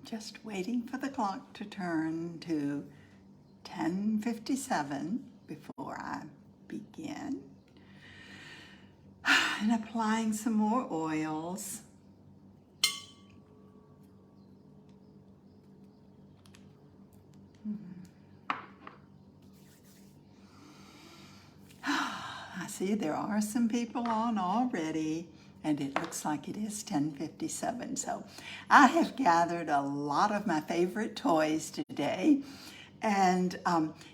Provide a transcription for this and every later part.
Just waiting for the clock to turn to 10:57 before I begin. And applying some more oils. I see there are some people on already, and it looks like it is 10:57. So I have gathered a lot of my favorite toys today. And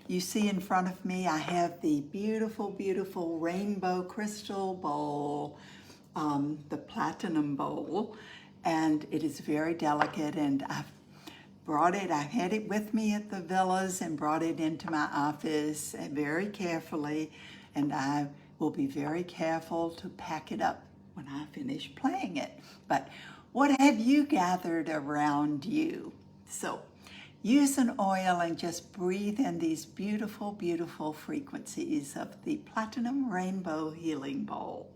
you see in front of me, I have the beautiful, beautiful rainbow crystal bowl, the platinum bowl. And it is very delicate, and I've had it with me at the villas and brought it into my office very carefully. And I will be very careful to pack it up when I finish playing it. But what have you gathered around you? So use an oil and just breathe in these beautiful, beautiful frequencies of the Platinum Rainbow Healing Bowl.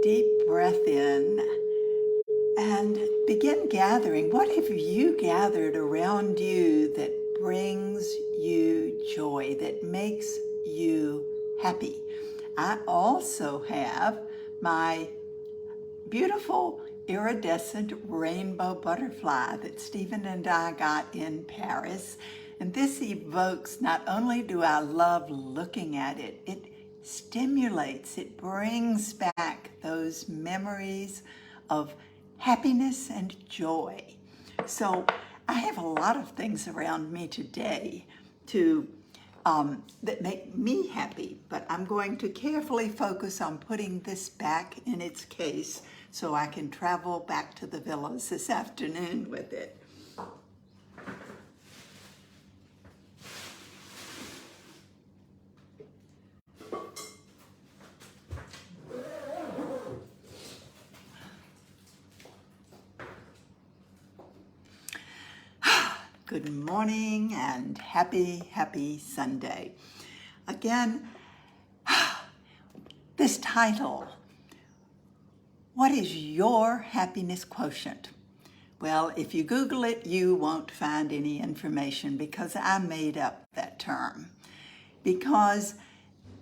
Deep breath in and begin gathering. What have you gathered around you that brings you joy, that makes you happy? I also have my beautiful iridescent rainbow butterfly that Stephen and I got in Paris. And this evokes, not only do I love looking at it, it stimulates, it brings back those memories of happiness and joy. So I have a lot of things around me today that make me happy, but I'm going to carefully focus on putting this back in its case so I can travel back to the villas this afternoon with it. Good morning and happy Sunday. Again, this title, what is your happiness quotient? Well, if you Google it, you won't find any information because I made up that term. Because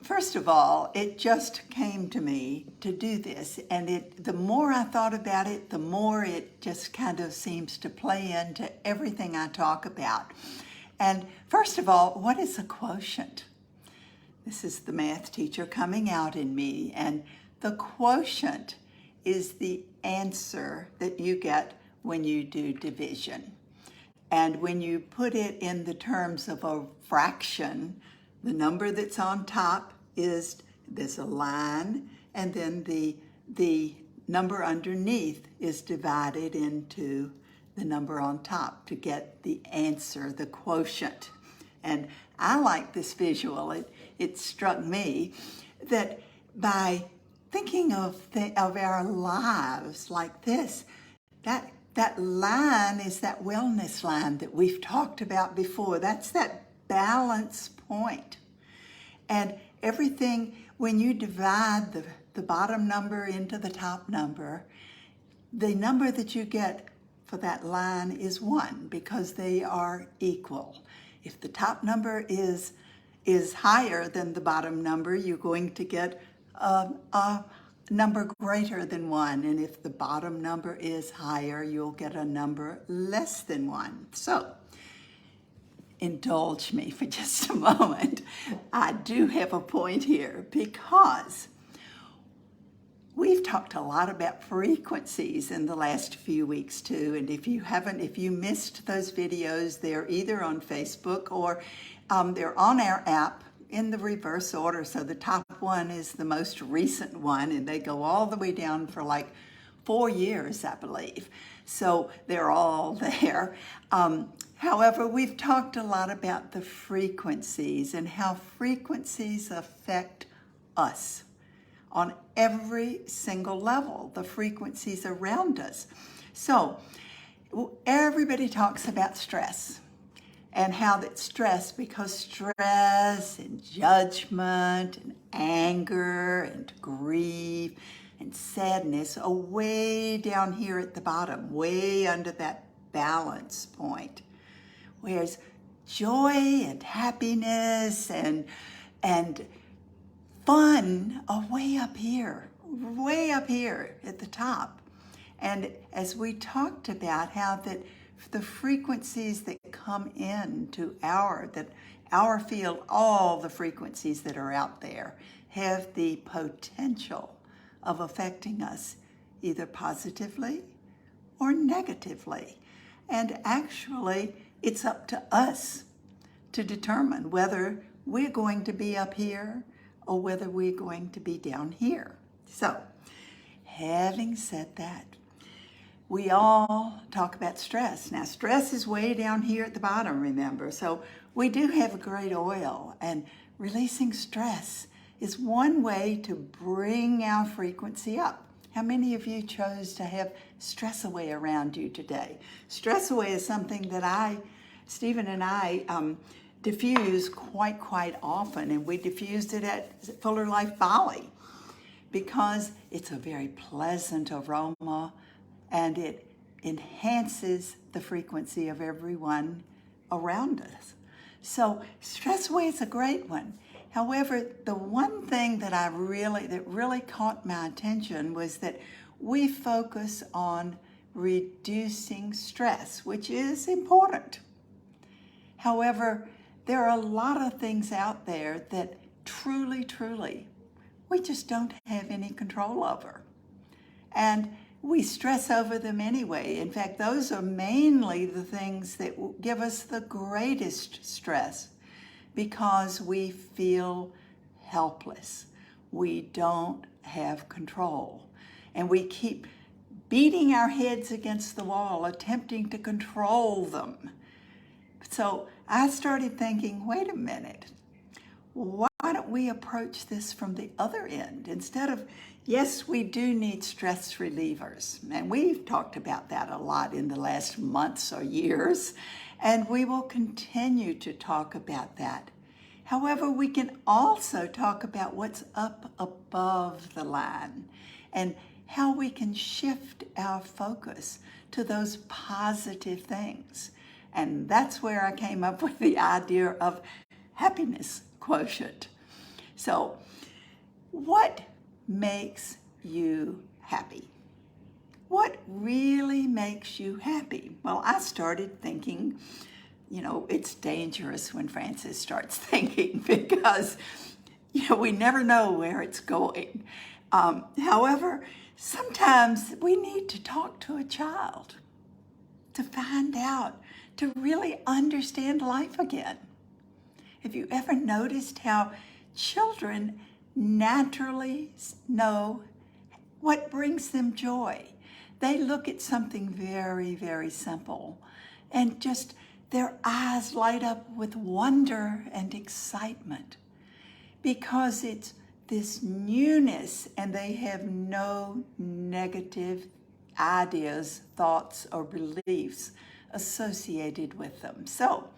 first of all, it just came to me to do this, and the more I thought about it, the more it just kind of seems to play into everything I talk about. And first of all, what is a quotient? This is the math teacher coming out in me, and the quotient is the answer that you get when you do division. And when you put it in the terms of a fraction, the number that's on top there's a line, and then the number underneath is divided into the number on top to get the answer, the quotient. And I like this visual. It struck me that by thinking of our lives like this, that line is that wellness line that we've talked about before. That's that balance point. And everything, when you divide the bottom number into the top number, the number that you get for that line is 1 because they are equal. If the top number is higher than the bottom number, you're going to get a number greater than 1, and if the bottom number is higher, you'll get a number less than 1. So, indulge me for just a moment. I do have a point here because we've talked a lot about frequencies in the last few weeks too, and if you missed those videos, they're either on Facebook or they're on our app in the reverse order. So the top one is the most recent one, and they go all the way down for like 4 years, I believe. So they're all there. However, we've talked a lot about the frequencies and how frequencies affect us on every single level, the frequencies around us. So everybody talks about stress and how that stress, because stress and judgment and anger and grief and sadness are way down here at the bottom, way under that balance point. Whereas joy and happiness and fun are way up here at the top. And as we talked about how that the frequencies that come into our field, all the frequencies that are out there have the potential of affecting us either positively or negatively. And actually, it's up to us to determine whether we're going to be up here or whether we're going to be down here. So, having said that, we all talk about stress. Now, stress is way down here at the bottom, remember? So we do have a great oil, and releasing stress is one way to bring our frequency up. How many of you chose to have stress away around you today? Stress away is something that Stephen and I diffuse quite often, and we diffused it at Fuller Life Bali because it's a very pleasant aroma and it enhances the frequency of everyone around us. So stress away is a great one. However, the one thing that really caught my attention was that we focus on reducing stress, which is important. However, there are a lot of things out there that truly, we just don't have any control over. And we stress over them anyway. In fact, those are mainly the things that give us the greatest stress because we feel helpless. We don't have control. And we keep beating our heads against the wall, attempting to control them. So I started thinking, wait a minute, why don't we approach this from the other end? Instead of, yes, we do need stress relievers, and we've talked about that a lot in the last months or years, and we will continue to talk about that. However, we can also talk about what's up above the line and how we can shift our focus to those positive things. And that's where I came up with the idea of happiness quotient. So, what makes you happy? What really makes you happy? Well, I started thinking, it's dangerous when Frances starts thinking because, we never know where it's going. However, sometimes we need to talk to a child to find out, to really understand life again. Have you ever noticed how children naturally know what brings them joy? They look at something very, very simple and just their eyes light up with wonder and excitement because it's this newness and they have no negative ideas, thoughts, or beliefs associated with them. So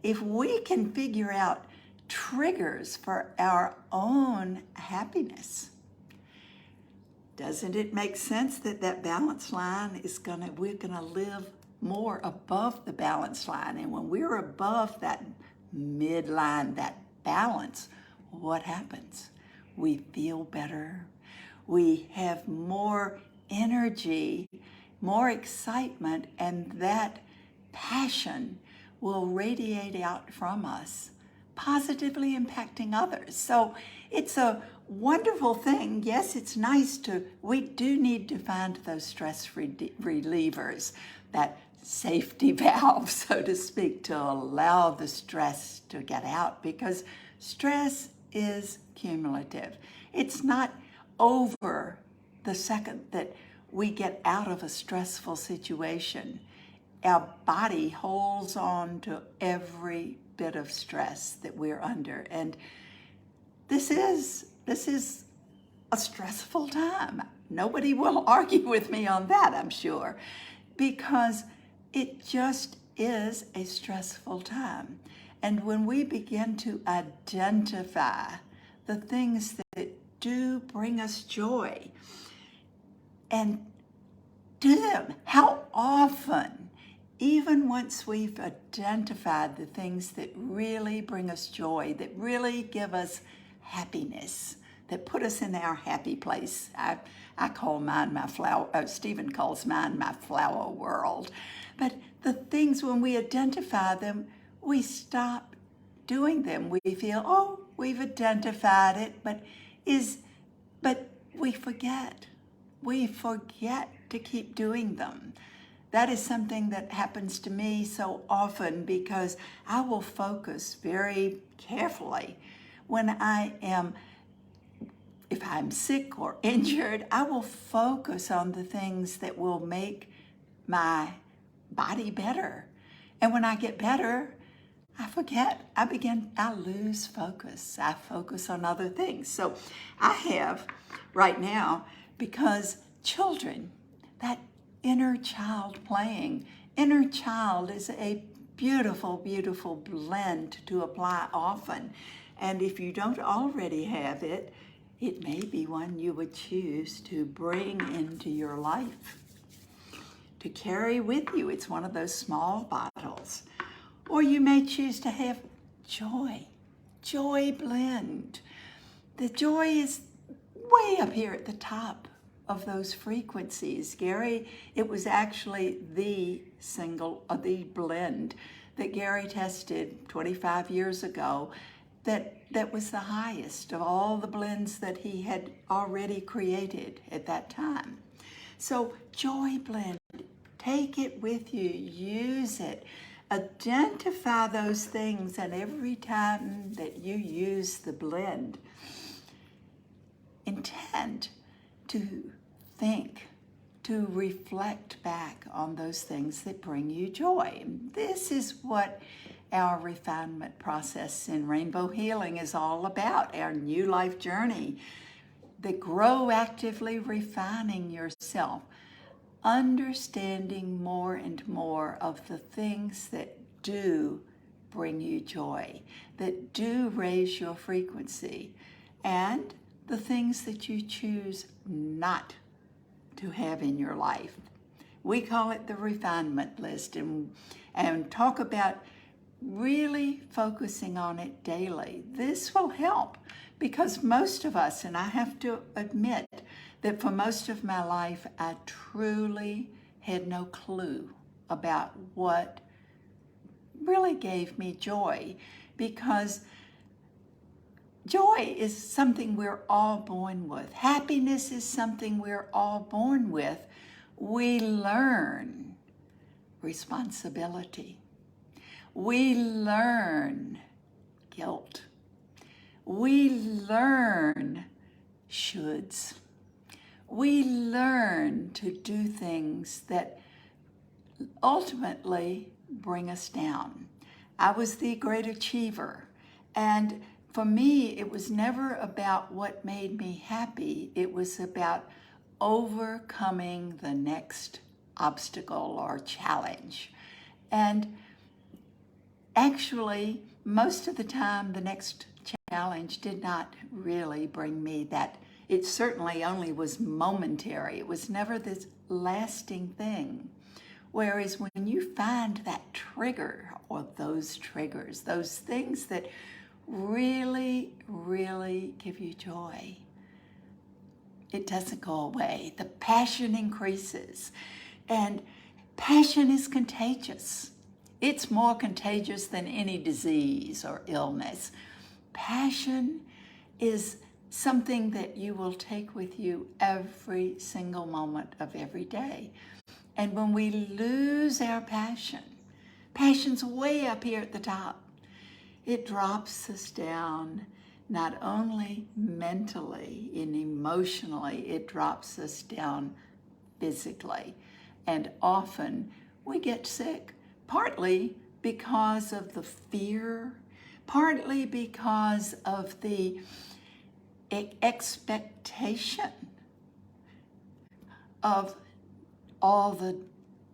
if we can figure out triggers for our own happiness, doesn't it make sense that balance line we're gonna live more above the balance line? And when we're above that midline, that balance, what happens? We feel better. we have more energy, more excitement, and that passion will radiate out from us, positively impacting others. So it's a wonderful thing. Yes, it's nice we do need to find those stress relievers, that safety valve, so to speak, to allow the stress to get out, because stress is cumulative. It's not over the second that we get out of a stressful situation. Our body holds on to every bit of stress that we're under. And this is a stressful time. Nobody will argue with me on that, I'm sure, because it just is a stressful time. And when we begin to identify the things that do bring us joy and do them, how often, even once we've identified the things that really bring us joy, that really give us happiness, that put us in our happy place. I call mine my flower, Stephen calls mine my flower world. But the things, when we identify them, we stop doing them. We feel, oh, we've identified it, but we forget. We forget to keep doing them. That is something that happens to me so often, because I will focus very carefully when if I'm sick or injured, I will focus on the things that will make my body better. And when I get better, I forget. I lose focus. I focus on other things. So I have right now, because children, that inner child playing. Inner child is a beautiful, beautiful blend to apply often. And if you don't already have it, it may be one you would choose to bring into your life, to carry with you. It's one of those small bottles. Or you may choose to have joy blend. The joy is way up here at the top of those frequencies. Gary, it was actually the blend that Gary tested 25 years ago that was the highest of all the blends that he had already created at that time. So joy blend, take it with you, use it, identify those things, and every time that you use the blend, intend to think, to reflect back on those things that bring you joy. This is what our refinement process in Rainbow Healing is all about, our new life journey, the grow actively refining yourself, understanding more and more of the things that do bring you joy, that do raise your frequency, and the things that you choose not to have in your life. We call it the refinement list, and talk about really focusing on it daily. This will help, because most of us, and I have to admit that for most of my life, I truly had no clue about what really gave me joy, because joy is something we're all born with. Happiness is something we're all born with. We learn responsibility. We learn guilt. We learn shoulds. We learn to do things that ultimately bring us down. I was the great achiever, and for me, it was never about what made me happy. It was about overcoming the next obstacle or challenge. And actually, most of the time, the next challenge did not really bring me that. It certainly only was momentary. It was never this lasting thing. Whereas when you find that trigger, or those triggers, those things that really, really give you joy, it doesn't go away. The passion increases. And passion is contagious. It's more contagious than any disease or illness. Passion is something that you will take with you every single moment of every day. And when we lose our passion, passion's way up here at the top. It drops us down, not only mentally and emotionally, it drops us down physically. And often we get sick, partly because of the fear, partly because of the expectation of all the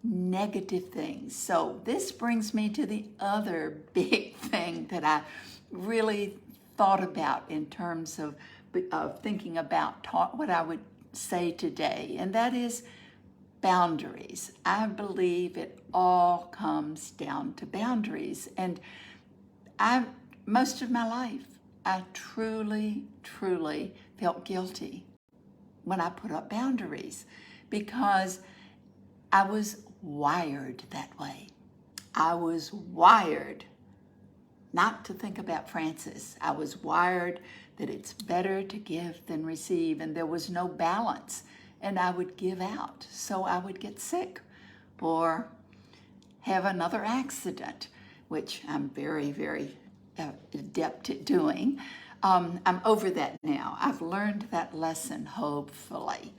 negative things. So this brings me to the other big thing that I really thought about in terms of thinking about what I would say today, and that is boundaries. I believe it all comes down to boundaries. And most of my life, I truly, truly felt guilty when I put up boundaries because I was wired that way. I was wired not to think about Francis. I was wired that it's better to give than receive, and there was no balance, and I would give out. So I would get sick or have another accident, which I'm very, very adept at doing. I'm over that now. I've learned that lesson, hopefully.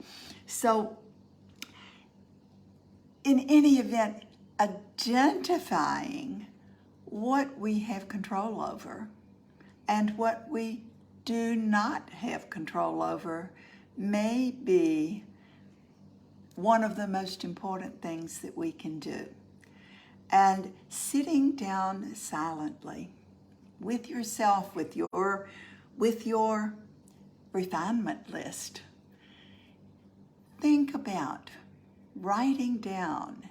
So in any event, identifying what we have control over and what we do not have control over may be one of the most important things that we can do. And sitting down silently with yourself, with your refinement list, think about writing down,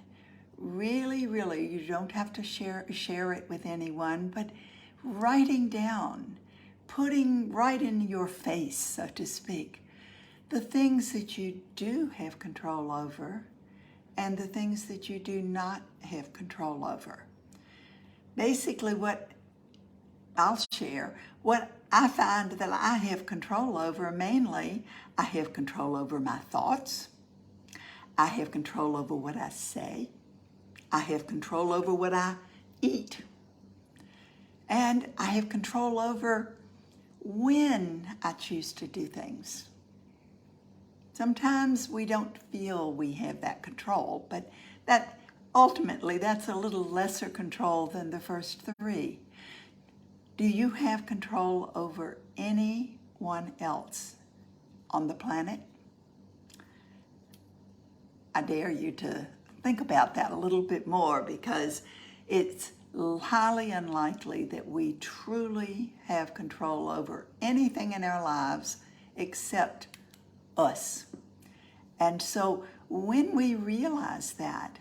really, you don't have to share it with anyone, but writing down, putting right in your face, so to speak, the things that you do have control over and the things that you do not have control over. Basically, what I'll share, what I find that I have control over, mainly, I have control over my thoughts. I have control over what I say. I have control over what I eat. And I have control over when I choose to do things. Sometimes we don't feel we have that control, but ultimately that's a little lesser control than the first three. Do you have control over anyone else on the planet? I dare you to think about that a little bit more, because it's highly unlikely that we truly have control over anything in our lives except us. And so when we realize that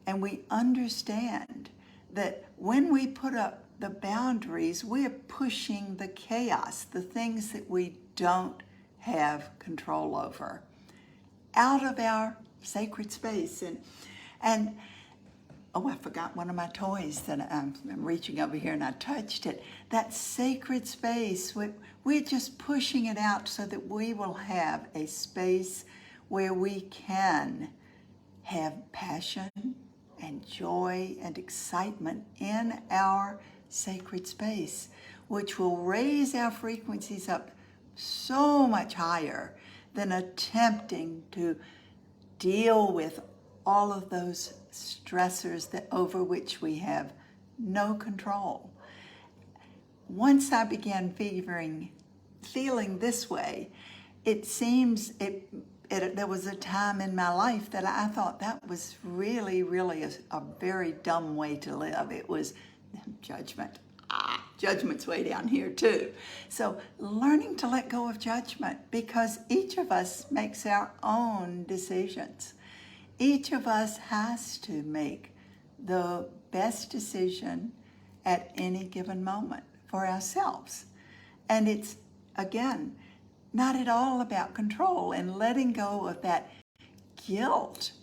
and we understand that when we put up the boundaries, we're pushing the chaos, the things that we don't have control over, out of our sacred space. And oh, I forgot one of my toys that I'm reaching over here and I touched it. That sacred space, we're just pushing it out so that we will have a space where we can have passion and joy and excitement in our sacred space, which will raise our frequencies up so much higher than attempting to deal with all of those stressors over which we have no control. Once I began feeling this way, it seems there was a time in my life that I thought that was really, really a very dumb way to live. It was judgment. Judgment's way down here too. So learning to let go of judgment, because each of us makes our own decisions. Each of us has to make the best decision at any given moment for ourselves. And it's, again, not at all about control, and letting go of that guilt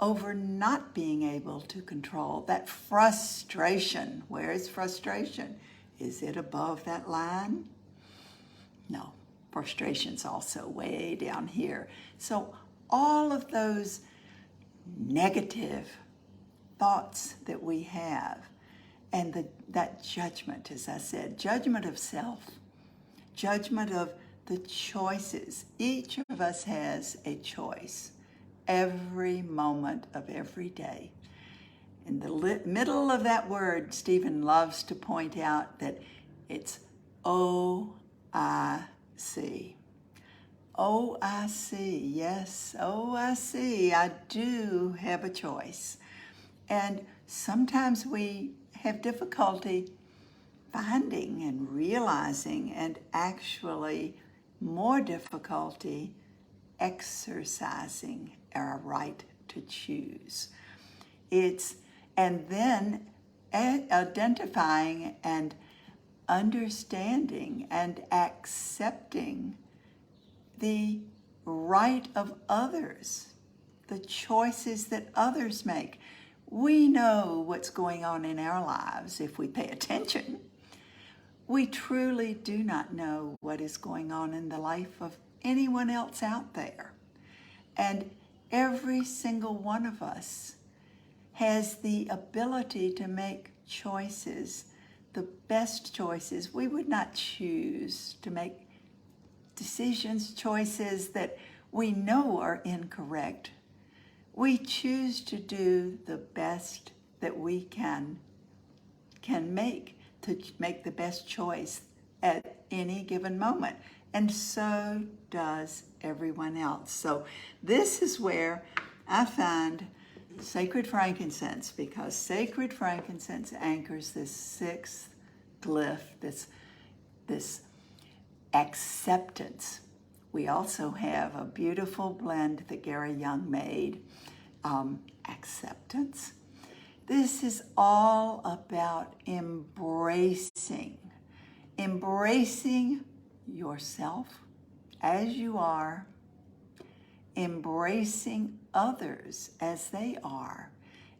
over not being able to control, that frustration. Where is frustration? Is it above that line? No, frustration's also way down here. So all of those negative thoughts that we have, and that judgment, as I said, judgment of self, judgment of the choices. Each of us has a choice every moment of every day. In the middle of that word, Stephen loves to point out that it's O-I-C. O-I-C, yes, O-I-C. I do have a choice. And sometimes we have difficulty finding and realizing, and actually more difficulty exercising our right to choose. And then identifying and understanding and accepting the right of others, the choices that others make. We know what's going on in our lives if we pay attention. We truly do not know what is going on in the life of anyone else out there. And every single one of us has the ability to make choices, the best choices. We would not choose to make decisions, choices that we know are incorrect. We choose to do the best that we can make, to make the best choice at any given moment. And so does everyone else. So this is where I find sacred frankincense, because sacred frankincense anchors this sixth glyph, this acceptance. We also have a beautiful blend that Gary Young made, acceptance. This is all about embracing yourself as you are, embracing others as they are,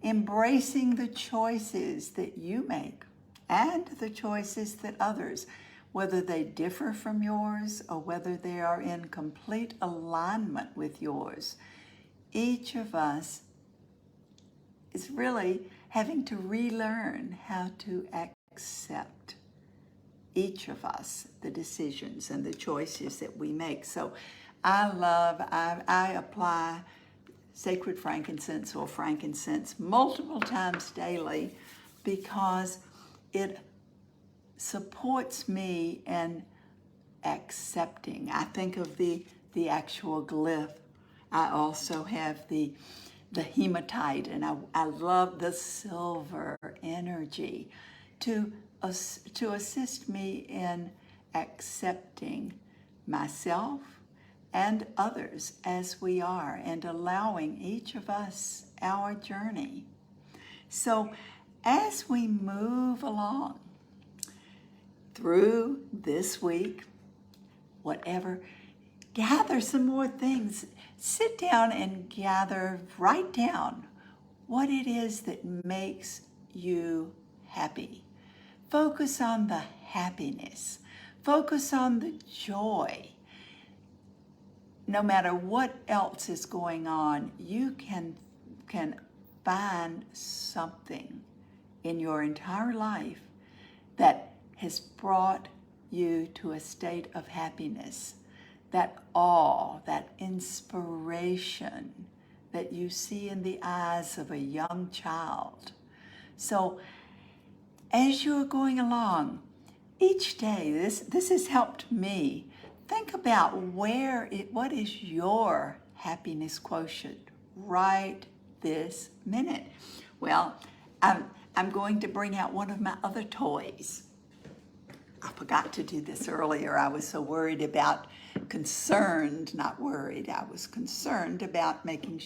embracing the choices that you make and the choices that others, whether they differ from yours or whether they are in complete alignment with yours. Each of us is really having to relearn how to accept, each of us, the decisions and the choices that we make. So I apply sacred frankincense or frankincense multiple times daily because it supports me in accepting. I think of the actual glyph. I also have the hematite, and I love the silver energy to assist me in accepting myself and others as we are, and allowing each of us our journey. So as we move along through this week, whatever, gather some more things. Sit down and write down what it is that makes you happy. Focus on the happiness. Focus on the joy. No matter what else is going on, you can find something in your entire life that has brought you to a state of happiness, that awe, that inspiration that you see in the eyes of a young child. So as you're going along each day, this has helped me think about what is your happiness quotient right this minute. Well, I'm going to bring out one of my other toys. I forgot to do this earlier. I was so worried about, not worried, I was concerned about making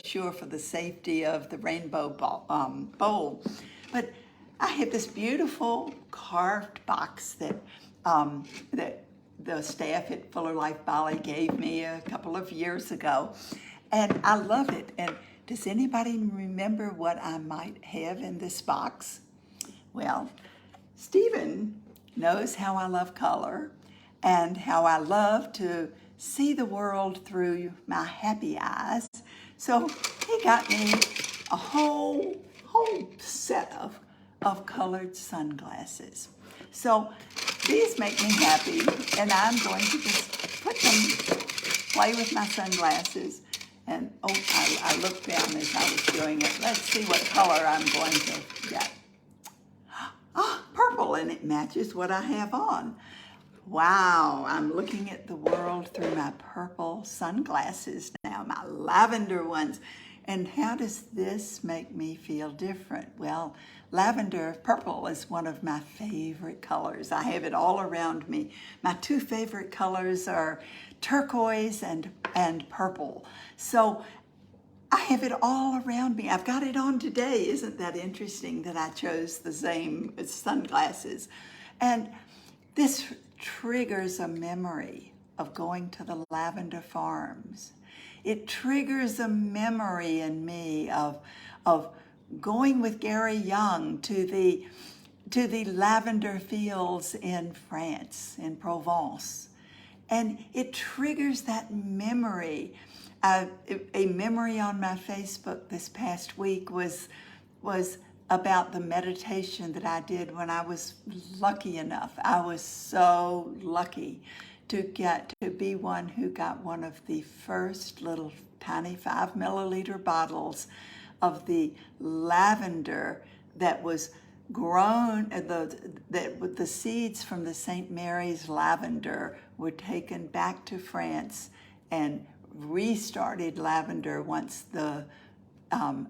sure for the safety of the rainbow bowl. But I have this beautiful carved box that the staff at Fuller Life Bali gave me a couple of years ago. And I love it. And does anybody remember what I might have in this box? Well, Stephen knows how I love color and how I love to see the world through my happy eyes. So he got me a whole set of colored sunglasses. So these make me happy, and I'm going to just play with my sunglasses. And I looked down as I was doing it. Let's see what color I'm going to get. Purple, and it matches what I have on. Wow, I'm looking at the world through my purple sunglasses now, my lavender ones. And how does this make me feel different? Well, purple is one of my favorite colors. I have it all around me. My two favorite colors are turquoise and purple. So I have it all around me. I've got it on today. Isn't that interesting that I chose the same sunglasses? And this triggers a memory of going to the lavender farms. It triggers a memory in me of going with Gary Young to the lavender fields in France, in Provence. And it triggers that memory. A memory on my Facebook this past week was about the meditation that I did when I was lucky enough. I was so lucky to get to be one who got one of the first little tiny 5 milliliter bottles of the lavender that was grown, the seeds from the St. Mary's lavender were taken back to France and restarted lavender once the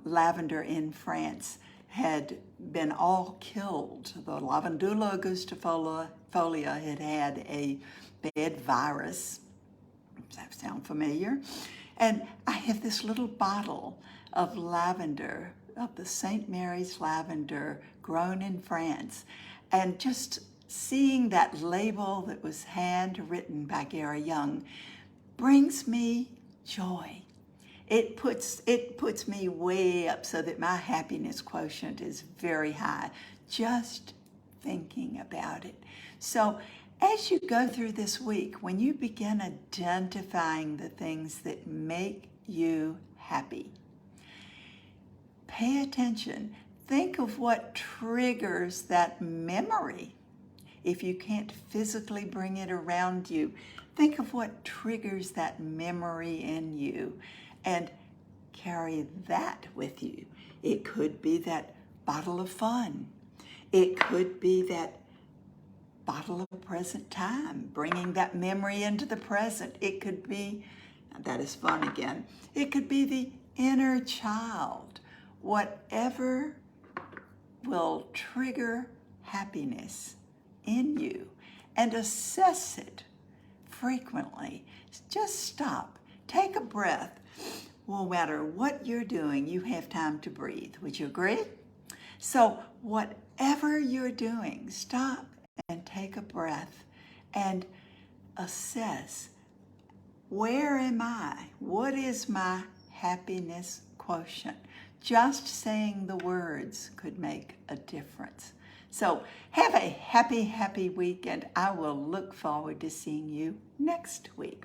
lavender in France had been all killed. The Lavandula augustifolia had a bad virus. Does that sound familiar? And I have this little bottle of lavender, of the St. Mary's lavender grown in France. And just seeing that label that was handwritten by Gary Young brings me joy. It puts me way up so that my happiness quotient is very high, just thinking about it. So as you go through this week, when you begin identifying the things that make you happy, pay attention. Think of what triggers that memory. If you can't physically bring it around you, think of what triggers that memory in you and carry that with you. It could be that bottle of fun. It could be that bottle of present time, bringing that memory into the present. It could be, that is fun again, it could be the inner child. Whatever will trigger happiness in you, and assess it frequently. Just stop, take a breath. No matter what you're doing, you have time to breathe. Would you agree? So whatever you're doing, stop and take a breath and assess, where am I? What is my happiness quotient? Just saying the words could make a difference. So have a happy, happy week, and I will look forward to seeing you next week.